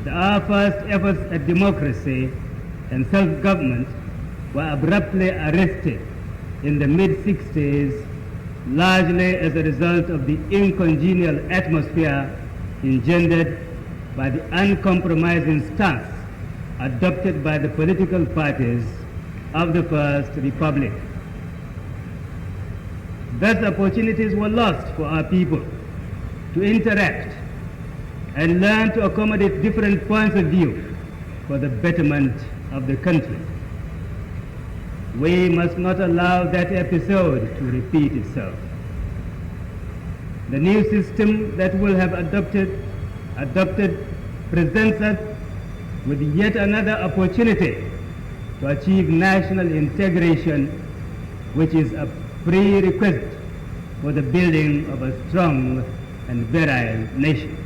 Our first efforts at democracy and self-government were abruptly arrested in the mid-60s, largely as a result of the incongenial atmosphere engendered by the uncompromising stance adopted by the political parties of the First Republic. Thus, opportunities were lost for our people to interact and learn to accommodate different points of view for the betterment of the country. We must not allow that episode to repeat itself. The new system that will have adopted presents us with yet another opportunity to achieve national integration, which is a prerequisite for the building of a strong and virile nation.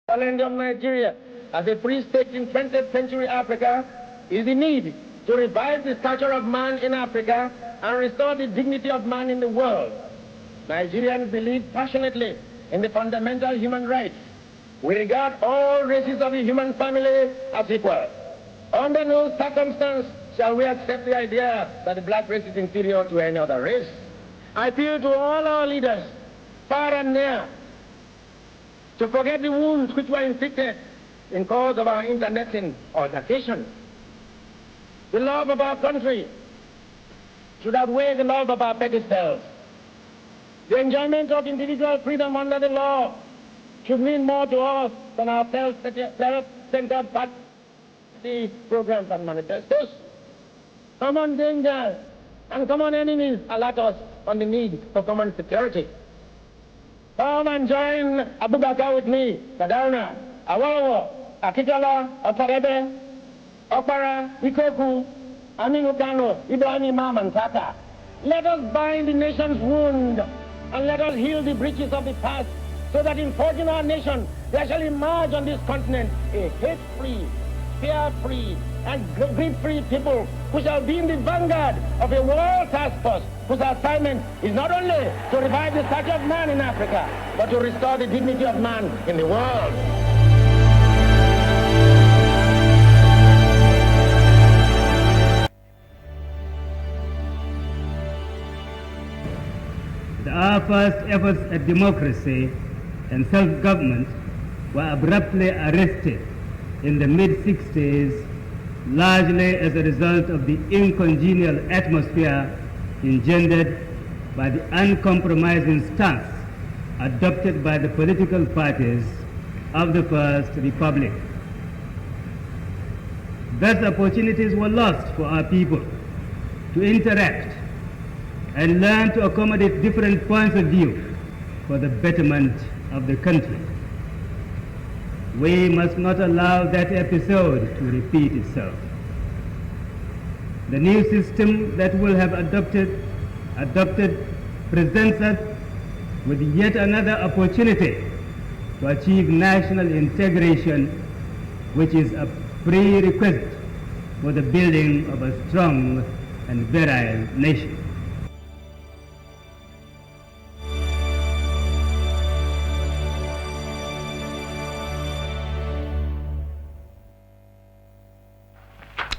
The challenge of Nigeria as a free state in 20th century Africa is the need to revive the stature of man in Africa and restore the dignity of man in the world. Nigerians believe passionately in the fundamental human rights. We regard all races of the human family as equal. Under no circumstance shall we accept the idea that the black race is inferior to any other race. I appeal to all our leaders, far and near, to forget the wounds which were inflicted in cause of our internecine altercation. The love of our country should outweigh the love of our petty selves. The enjoyment of individual freedom under the law should mean more to us than our self-centered party programs and manifestos. Common dangers and common enemies alert us on the need for common security. Come and join Abba with me, Kaduna, Awolowo, Akitala, Otarebe, Okpara, Ikoku, Aminu Kano, Ibrahim Imam, and Tata. Let us bind the nation's wound and let us heal the breaches of the past so that in forging our nation, there shall emerge on this continent a hate-free, fear-free, and greed-free people who shall be in the vanguard of a world task force whose assignment is not only to revive the stature of man in Africa, but to restore the dignity of man in the world. Our first efforts at democracy and self-government were abruptly arrested in the mid-60s, largely as a result of the incongenial atmosphere engendered by the uncompromising stance adopted by the political parties of the First Republic. Thus, opportunities were lost for our people to interact and learn to accommodate different points of view for the betterment of the country. We must not allow that episode to repeat itself. The new system that will have adopted presents us with yet another opportunity to achieve national integration, which is a prerequisite for the building of a strong and virile nation.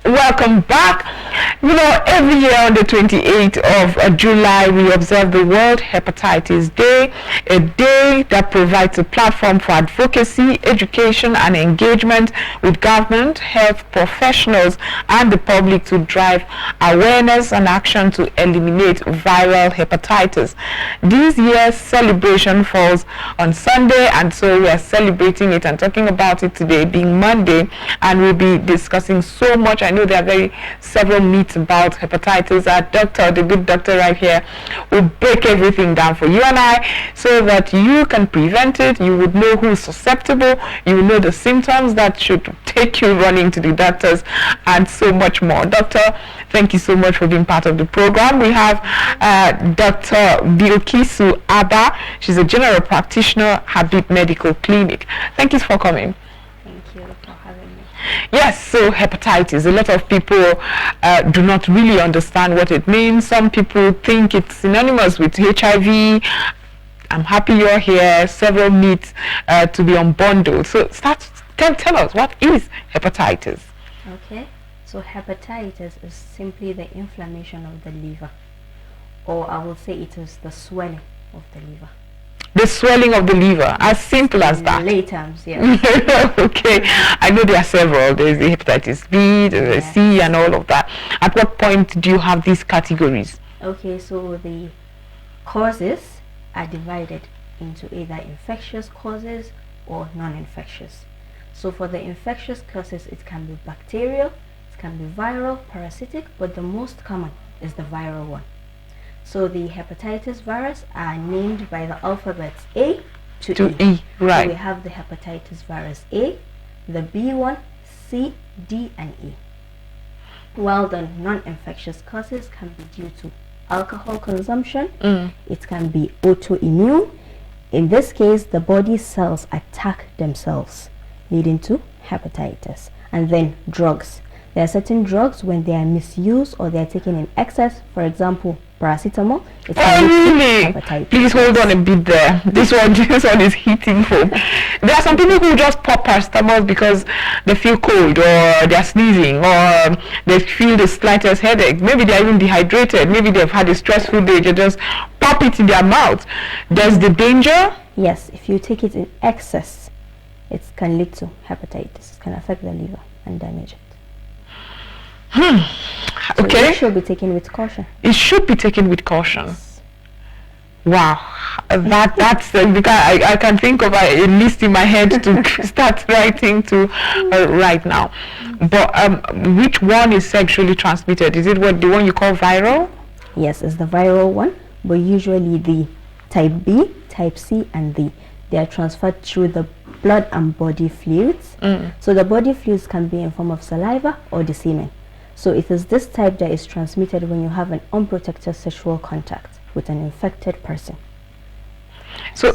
Welcome back. You know, every year on the 28th of July, we observe the World Hepatitis Day, a day that provides a platform for advocacy, education, and engagement with government, health professionals, and the public to drive awareness and action to eliminate viral hepatitis. This year's celebration falls on Sunday, and so we are celebrating it and talking about it today, being Monday, and we'll be discussing so much. I know there are several myths about hepatitis. Our doctor, the good doctor right here, will break everything down for you and I so that you can prevent it. You would know who's susceptible. You will know the symptoms that should take you running to the doctors and so much more. Doctor, thank you so much for being part of the program. We have Dr. Bilkisu Abba. She's a general practitioner, Habib Medical Clinic. Thank you for coming. Thank you for having me. Yes, so hepatitis. A lot of people do not really understand what it means. Some people think it's synonymous with HIV. I'm happy you're here. Several myths to be unbundled. So tell us, what is hepatitis? Okay, so hepatitis is simply the inflammation of the liver, or I will say it is the swelling of the liver. The swelling of the liver, as simple as that. Lay terms, yes. Okay, I know there are several. There's the hepatitis B, the C, and all of that. At what point do you have these categories? Okay, so the causes are divided into either infectious causes or non-infectious. So for the infectious causes, it can be bacterial, it can be viral, parasitic, but the most common is the viral one. So the hepatitis virus are named by the alphabets A to E. Right. So we have the hepatitis virus A, the B1, C, D, and E. While the non-infectious causes can be due to alcohol consumption, it can be autoimmune. In this case, the body cells attack themselves, leading to hepatitis. And then drugs. There are certain drugs, when they are misused or they are taken in excess, for example, paracetamol. It can lead to hepatitis. Please hold on a bit there. This one is hitting home. There are some people who just pop paracetamol because they feel cold, or they're sneezing, or they feel the slightest headache. Maybe they're even dehydrated. Maybe they've had a stressful day. They just pop it in their mouth. There's the danger. Yes, if you take it in excess, it can lead to hepatitis. It can affect the liver and damage it. So Okay. it should be taken with caution. It should be taken with caution. Wow, that's because I can think of a list in my head to start writing to right now. But which one is sexually transmitted? Is it the one you call viral? Yes, it's the viral one, but usually the type B, type C, and D, they are transferred through the blood and body fluids. So the body fluids can be in form of saliva or the semen. So it is this type that is transmitted when you have an unprotected sexual contact with an infected person. So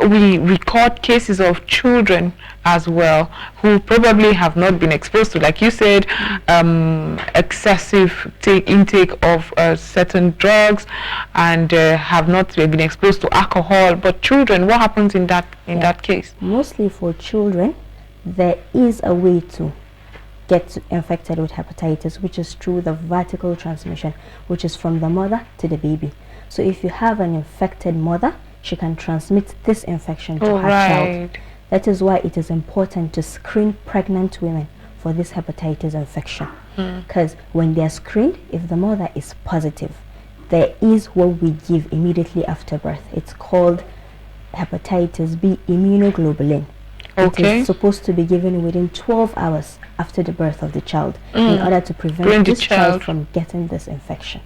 we record cases of children as well who probably have not been exposed to, like you said, excessive intake of certain drugs, and have not been exposed to alcohol. But children, what happens in that case? Mostly for children, there is a way to get infected with hepatitis, which is through the vertical transmission, which is from the mother to the baby. So if you have an infected mother, she can transmit this infection to her child. That is why it is important to screen pregnant women for this hepatitis infection. Because when they are screened, if the mother is positive, there is what we give immediately after birth. It's called hepatitis B immunoglobulin. It is supposed to be given within 12 hours after the birth of the child in order to prevent this child from getting this infection.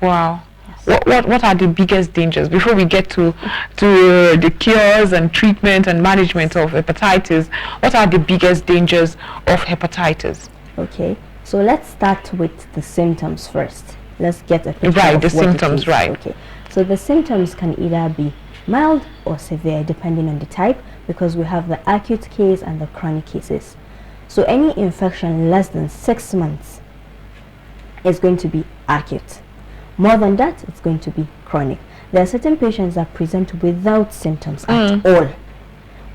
Wow. Yes. What are the biggest dangers before we get to the cures and treatment and management of hepatitis? What are the biggest dangers of hepatitis? Okay, so let's start with the symptoms first. Let's get a picture of the symptoms. Okay, so the symptoms can either be mild or severe depending on the type, because we have the acute case and the chronic cases. So any infection less than 6 months is going to be acute. More than that, it's going to be chronic. There are certain patients that present without symptoms at all,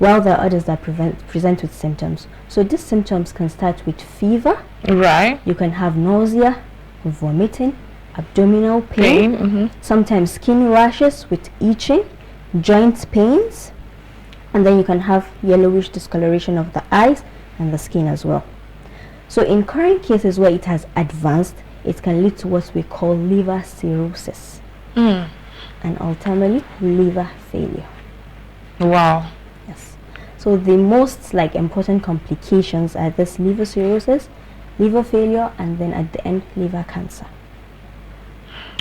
while there are others that present with symptoms. So these symptoms can start with fever. Right. You can have nausea, vomiting, abdominal pain, sometimes skin rashes with itching, joint pains, and then you can have yellowish discoloration of the eyes and the skin as well. So in current cases where it has advanced, it can lead to what we call liver cirrhosis and ultimately liver failure. Wow. Yes. So the most important complications are this liver cirrhosis, liver failure, and then at the end liver cancer.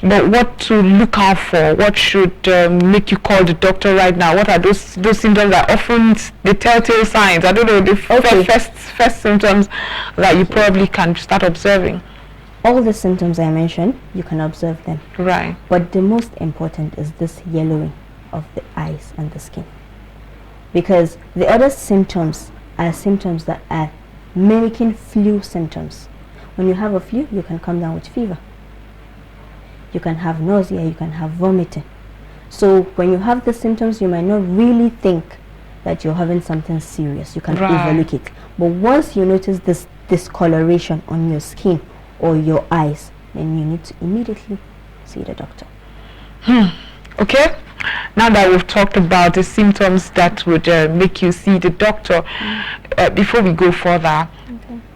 But what to look out for? What should make you call the doctor right now? What are those symptoms that often the telltale signs? I don't know, the first symptoms that you probably can start observing. All the symptoms I mentioned, you can observe them. Right. But the most important is this yellowing of the eyes and the skin. Because the other symptoms are symptoms that are mimicking flu symptoms. When you have a flu, you can come down with fever. You can have nausea, you can have vomiting. So when you have the symptoms, you might not really think that you're having something serious. You can overlook it. But once you notice this discoloration on your skin or your eyes, then you need to immediately see the doctor. Okay, now that we've talked about the symptoms that would make you see the doctor, before we go further,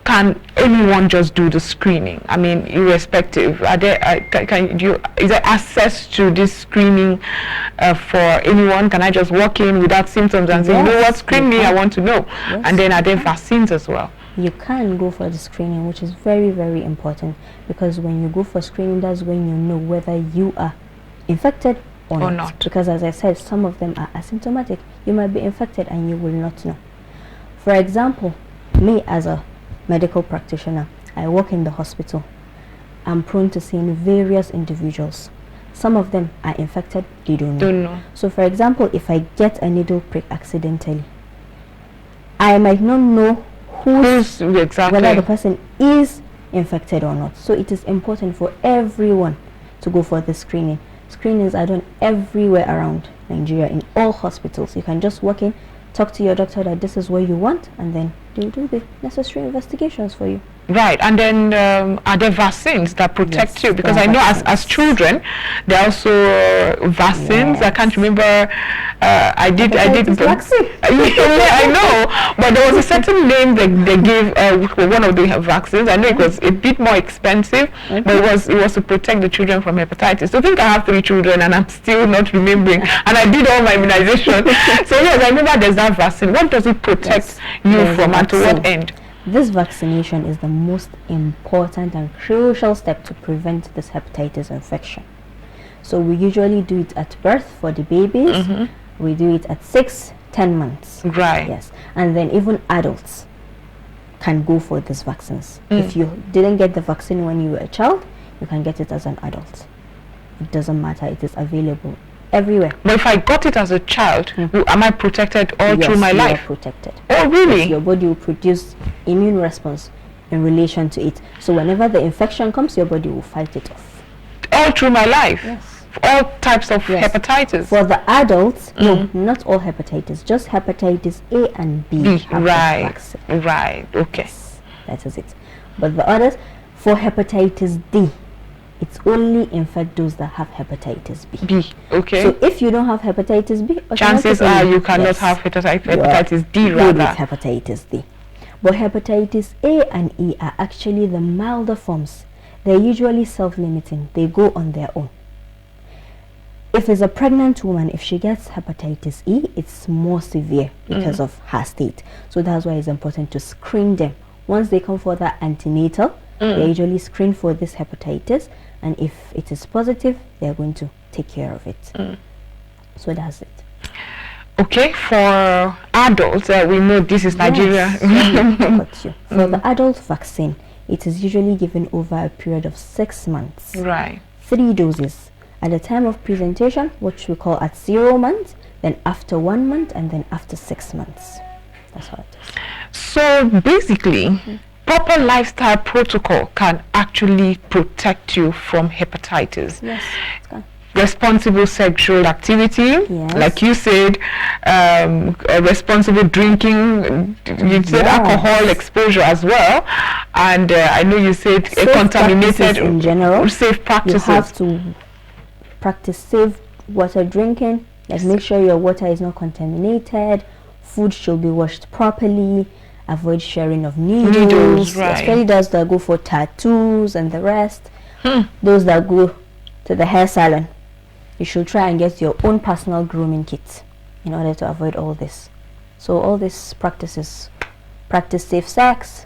can anyone just do the screening? I mean, irrespective, are there, is there access to this screening for anyone? Can I just walk in without symptoms and say, you know what, screen me, I want to know? Yes, and then are there vaccines as well? You can go for the screening, which is very, very important, because when you go for screening, that's when you know whether you are infected or not. Because as I said, some of them are asymptomatic. You might be infected and you will not know. For example, me as a medical practitioner, I work in the hospital. I'm prone to seeing various individuals. Some of them are infected, they don't know. So for example, if I get a needle prick accidentally, I might not know whether the person is infected or not. So it is important for everyone to go for the screening. Screenings are done everywhere around Nigeria in all hospitals. You can just walk in, talk to your doctor that this is what you want, and then they'll do the necessary investigations for you. Right, and then are there vaccines that protect you? Because I know as children, there are also vaccines. I can't remember. I did vaccine. I know, but there was a certain name that they gave one of the vaccines. I know it was a bit more expensive, but it was to protect the children from hepatitis. So I think I have 3 children, and I'm still not remembering. And I did all my immunization. So yes, I remember there's that vaccine. What does it protect you from, and to what end? This vaccination is the most important and crucial step to prevent this hepatitis infection. So we usually do it at birth for the babies. We do it at 6-10 months. Right. Yes. And then even adults can go for these vaccines. If you didn't get the vaccine when you were a child, you can get it as an adult. It doesn't matter. It is available everywhere. But if I got it as a child, am I protected all through my life? Yes, you are protected. Oh, really? Yes, your body will produce immune response in relation to it. So whenever the infection comes, your body will fight it off. All through my life? Yes. All types of hepatitis? For the adults, no, not all hepatitis, just hepatitis A and B. Right, right, okay. Yes, that is it. But the others, for hepatitis D, it's only infect those that have hepatitis B. Okay. So if you don't have hepatitis B, chances are you cannot have hepatitis D rather. With hepatitis D. But hepatitis A and E are actually the milder forms. They're usually self-limiting. They go on their own. If it's a pregnant woman, if she gets hepatitis E, it's more severe because of her state. So that's why it's important to screen them. Once they come for that antenatal, they usually screen for this hepatitis, and if it is positive, they're going to take care of it. So that's it. Okay, for adults, we know this is Nigeria. For the adult vaccine, it is usually given over a period of 6 months. Right. 3 doses. At the time of presentation, which we call at 0 months, then after 1 month, and then after 6 months. That's how it is. So basically, proper lifestyle protocol can actually protect you from hepatitis. Yes, it can. Responsible sexual activity, like you said, responsible drinking, you said alcohol exposure as well, and I know you said contaminated in general. Safe practices. You have to practice safe water drinking, like make sure your water is not contaminated, food should be washed properly, avoid sharing of needles, especially those that go for tattoos and the rest. Those that go to the hair salon, you should try and get your own personal grooming kit in order to avoid all this. So all these practices, practice safe sex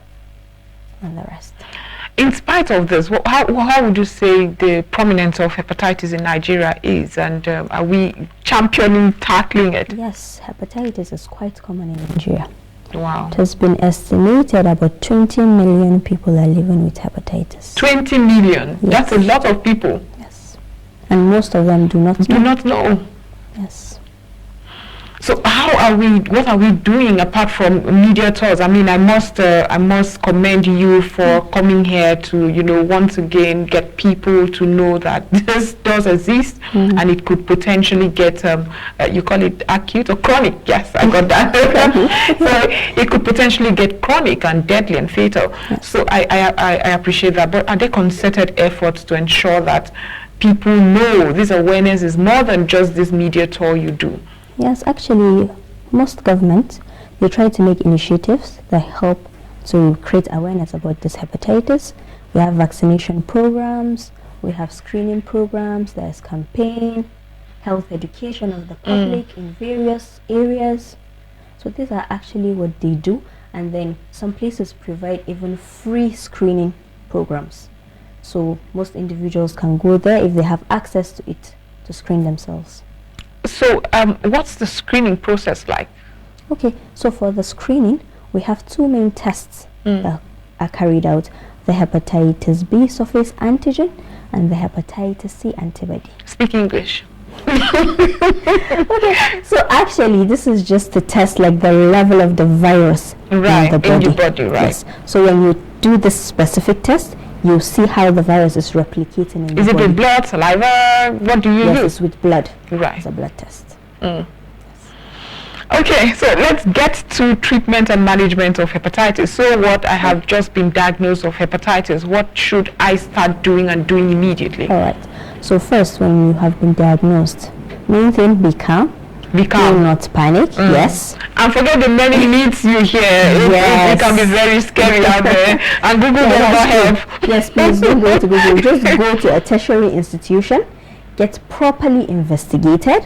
and the rest. In spite of this, how would you say the prominence of hepatitis in Nigeria is, and are we championing tackling it? Yes, hepatitis is quite common in Nigeria. Wow. It has been estimated about 20 million people are living with hepatitis. 20 million? Yes. That's a lot of people. Yes. And most of them do not know. Do not know. Yes. So what are we doing apart from media tours? I mean, I must commend you for coming here to, once again get people to know that this does exist, and it could potentially get, you call it acute or chronic? Yes, I got that. So it could potentially get chronic and deadly and fatal. Yes. So I appreciate that. But are there concerted efforts to ensure that people know this awareness is more than just this media tour you do? Yes, actually, most governments, they try to make initiatives that help to create awareness about this hepatitis. We have vaccination programs, we have screening programs, there's campaign, health education of the public in various areas. So these are actually what they do. And then some places provide even free screening programs. So most individuals can go there if they have access to it to screen themselves. So what's the screening process like? Okay, so for the screening, we have two main tests that are carried out: the hepatitis B surface antigen and the hepatitis C antibody. Speak English. Okay, so actually this is just to test like the level of the virus in the body. In the body, right. Yes. So when you do this specific test, you see how the virus is replicating in the body. Is it with blood, saliva? What do you use? Yes, it's with blood. Right. It's a blood test. Okay, so let's get to treatment and management of hepatitis. So what, I have just been diagnosed of hepatitis. What should I start doing and doing immediately? All right. So first, when you have been diagnosed, main thing, be calm. Be calm. Do not panic. Yes. And forget the many myths you hear. It can be very scary out there. And Google will not help. Yes, please don't go to Google. Just go to a tertiary institution. Get properly investigated.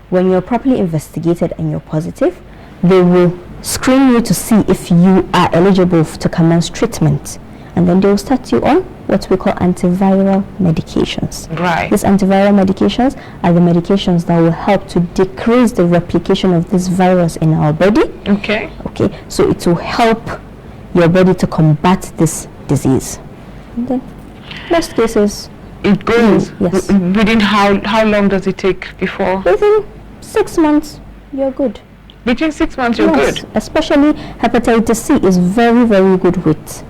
When you're properly investigated and you're positive, they will screen you to see if you are eligible to commence treatment. And then they will start you on what we call antiviral medications. Right. These antiviral medications are the medications that will help to decrease the replication of this virus in our body. Okay. Okay, so it will help your body to combat this disease. And then, most cases, it goes. Yes. Within how long does it take before? Within 6 months, you're good. Between 6 months, you're good. Especially hepatitis C is very, very good with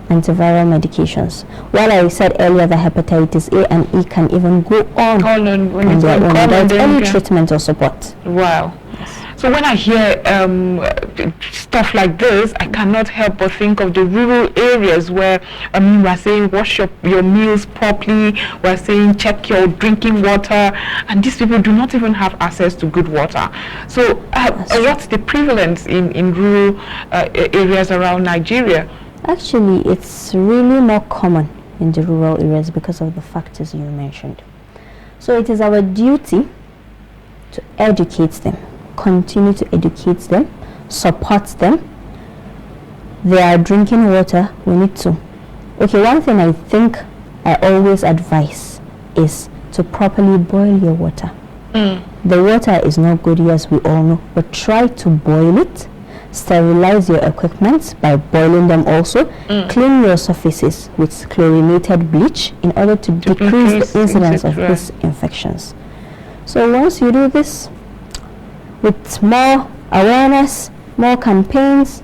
antiviral medications. While I said earlier that hepatitis A and E can even go on without any treatment or support. Wow. Yes. So when I hear stuff like this, I cannot help but think of the rural areas where we're saying wash your meals properly, we're saying check your drinking water, and these people do not even have access to good water. So what's the prevalence in rural areas around Nigeria? Actually, it's really more common in the rural areas because of the factors you mentioned. So it is our duty to educate them, continue to educate them, support them. They are drinking water, we need to. Okay, one thing I think I always advise is to properly boil your water. The water is not good, yes, we all know, but try to boil it. Sterilize your equipment by boiling them also. Clean your surfaces with chlorinated bleach in order to decrease the incidence of these infections. So once you do this, with more awareness, more campaigns,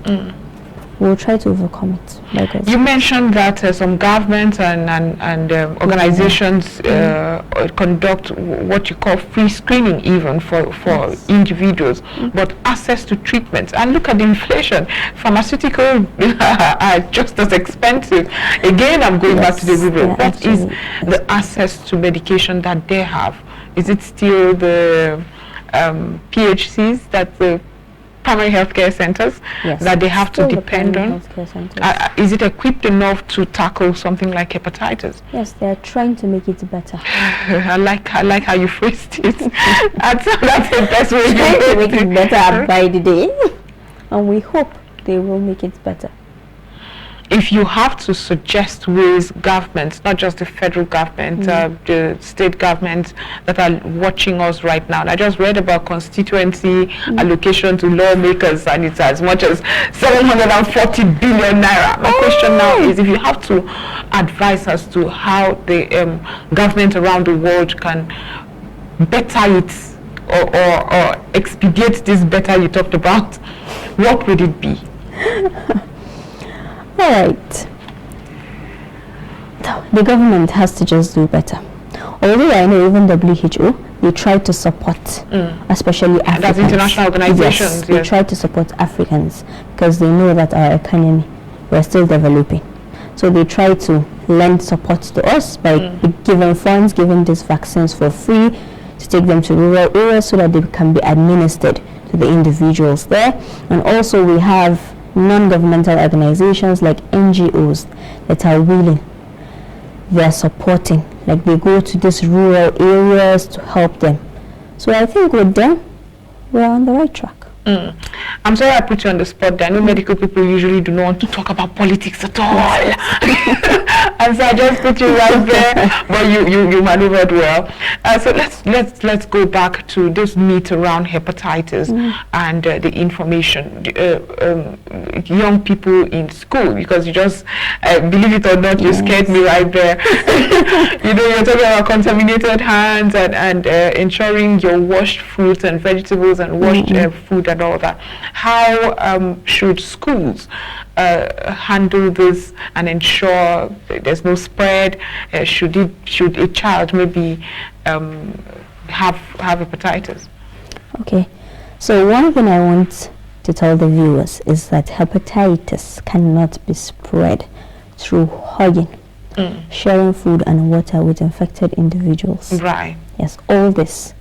we'll try to overcome it. You mentioned that some governments and organizations conduct what you call free screening even for individuals, but access to treatment. And look at the inflation. Pharmaceuticals are just as expensive. Again, I'm going back to the rural. What is the access to medication that they have? Is it still the PHCs that the primary healthcare centers that they have to depend on? Is it equipped enough to tackle something like hepatitis? Yes, they are trying to make it better. I like how you phrased it. that's the best way to make it better by the day, and we hope they will make it better. If you have to suggest ways governments, not just the federal government, the state governments that are watching us right now. And I just read about constituency allocation to lawmakers, and it's as much as 740 billion naira. My question now is, if you have to advise us to how the government around the world can better it or expedite this better you talked about, what would it be? All right. The government has to just do better. Although I know even WHO, they try to support, especially Africans. That's international organizations. Yes, they try to support Africans because they know that our economy, we're still developing. So they try to lend support to us by giving funds, giving these vaccines for free, to take them to rural areas so that they can be administered to the individuals there. And also we have non-governmental organizations like NGOs that are willing. They are supporting, like they go to these rural areas to help them. So I think with them, we're on the right track. I'm sorry I put you on the spot there. I know medical people usually do not want to talk about politics at all. And so I just put you right there, but you maneuvered well. So let's go back to this meet around hepatitis and the information. Young people in school, because you just, believe it or not, you scared me right there. You know, you're talking about contaminated hands and ensuring your washed fruits and vegetables and washed food and all that. How should schools handle this and ensure there's no spread? Should a child maybe have hepatitis? Okay, so one thing I want to tell the viewers is that hepatitis cannot be spread through hugging, sharing food and water with infected individuals. Right. Yes, all this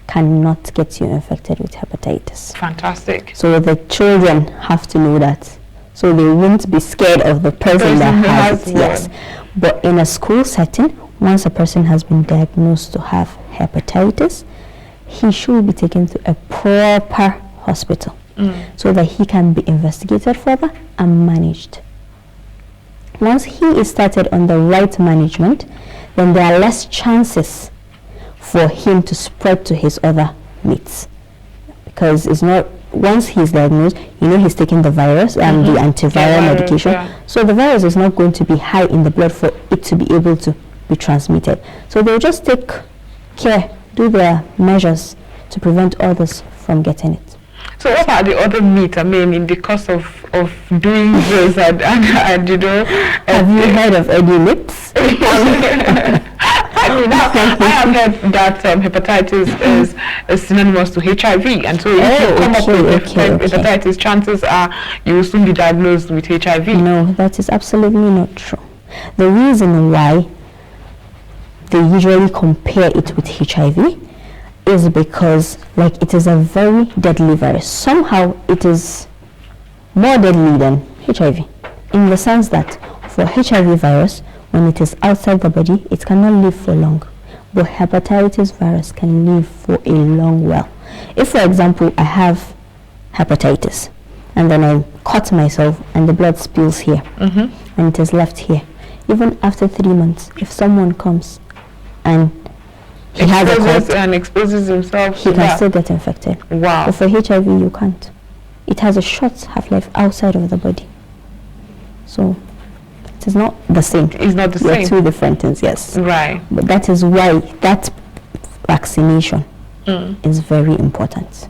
cannot get you infected with hepatitis. Fantastic. So the children have to know that, so they won't be scared of the person that has it. Yes, but in a school setting, once a person has been diagnosed to have hepatitis, he should be taken to a proper hospital so that he can be investigated further and managed. Once he is started on the right management, then there are less chances for him to spread to his other mates, because it's not, once he's diagnosed, you know, he's taking the virus and the antiviral medication, so the virus is not going to be high in the blood for it to be able to be transmitted. So they'll just take care, do their measures to prevent others from getting it. So what about the other meat? I mean, in the course of doing this and you know... Have you heard of any myths? I mean, I have heard that hepatitis is synonymous to HIV, and so if you come up with hepatitis, chances are you will soon be diagnosed with HIV. No, that is absolutely not true. The reason why they usually compare it with HIV is because, like, it is a very deadly virus. Somehow it is more deadly than HIV, in the sense that for HIV virus, when it is outside the body, it cannot live for long. But hepatitis virus can live for a long while. If, for example, I have hepatitis, and then I cut myself and the blood spills here, and it is left here, even after 3 months, if someone comes and he has a cut and exposes himself, he can still get infected. Wow. But for HIV, you can't. It has a short half-life outside of the body. So it is not the same. It's not the same. Two different things, yes. Right. But that is why that vaccination is very important.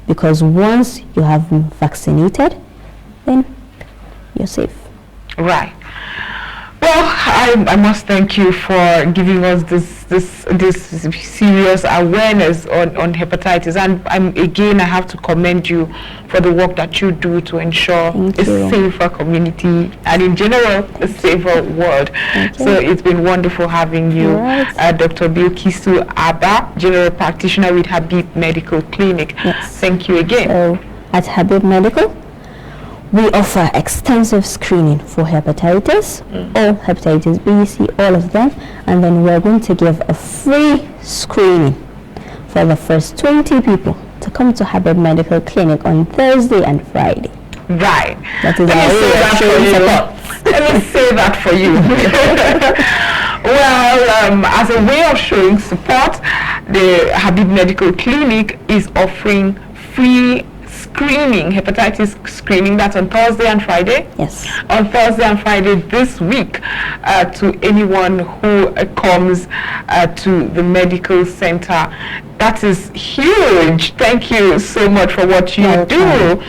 Because once you have been vaccinated, then you're safe. Right. Well, I must thank you for giving us this serious awareness on hepatitis, and again I have to commend you for the work that you do to ensure a safer community and in general a safer world. So it's been wonderful having you, Dr. Bilkisu Abba, General Practitioner with Habib Medical Clinic. Yes. Thank you again. So at Habib Medical, we offer extensive screening for hepatitis, all hepatitis B, C, all of them, and then we're going to give a free screening for the first 20 people to come to Habib Medical Clinic on Thursday and Friday. Right. That is Let me say that for you. Well, as a way of showing support, the Habib Medical Clinic is offering free screening, hepatitis screening. That's on Thursday and Friday. Yes. On Thursday and Friday this week, to anyone who comes to the medical center. That is huge. Thank you so much for what you do.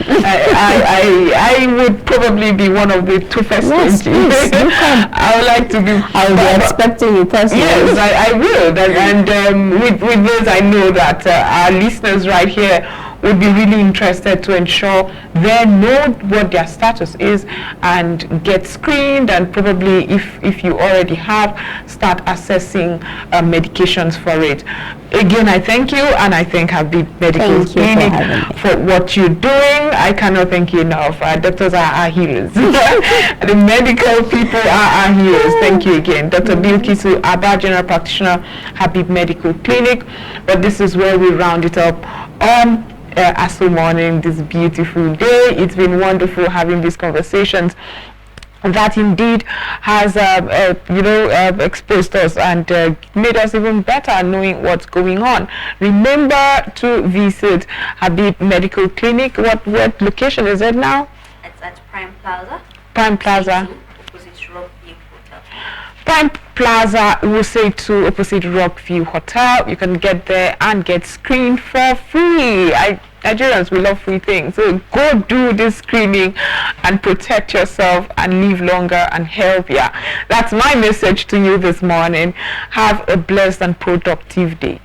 I would probably be one of the two first. Yes, please. I would like to be. I'll be expecting you personally. Yes, I will. And with this, I know that our listeners right here would be really interested to ensure they know what their status is and get screened, and probably if you already have, start assessing medications for it. Again, I thank you, and I thank Habib Medical Clinic for what you're doing. I cannot thank you enough. Doctors are healers. The medical people are healers. Thank you again. Dr. Bilkisu, Abba, General Practitioner, Habib Medical Clinic. But this is where we round it up on ASO Morning, this beautiful day. It's been wonderful having these conversations that indeed has exposed us and made us even better knowing what's going on. Remember to visit Habib Medical Clinic. What location is it now? It's at Prime Plaza. Prime Plaza. Opposite Rockview Hotel. Prime Plaza, we'll say, to opposite Rockview Hotel. You can get there and get screened for free. Nigerians, we love free things. So go do this screening and protect yourself and live longer and healthier. That's my message to you this morning. Have a blessed and productive day.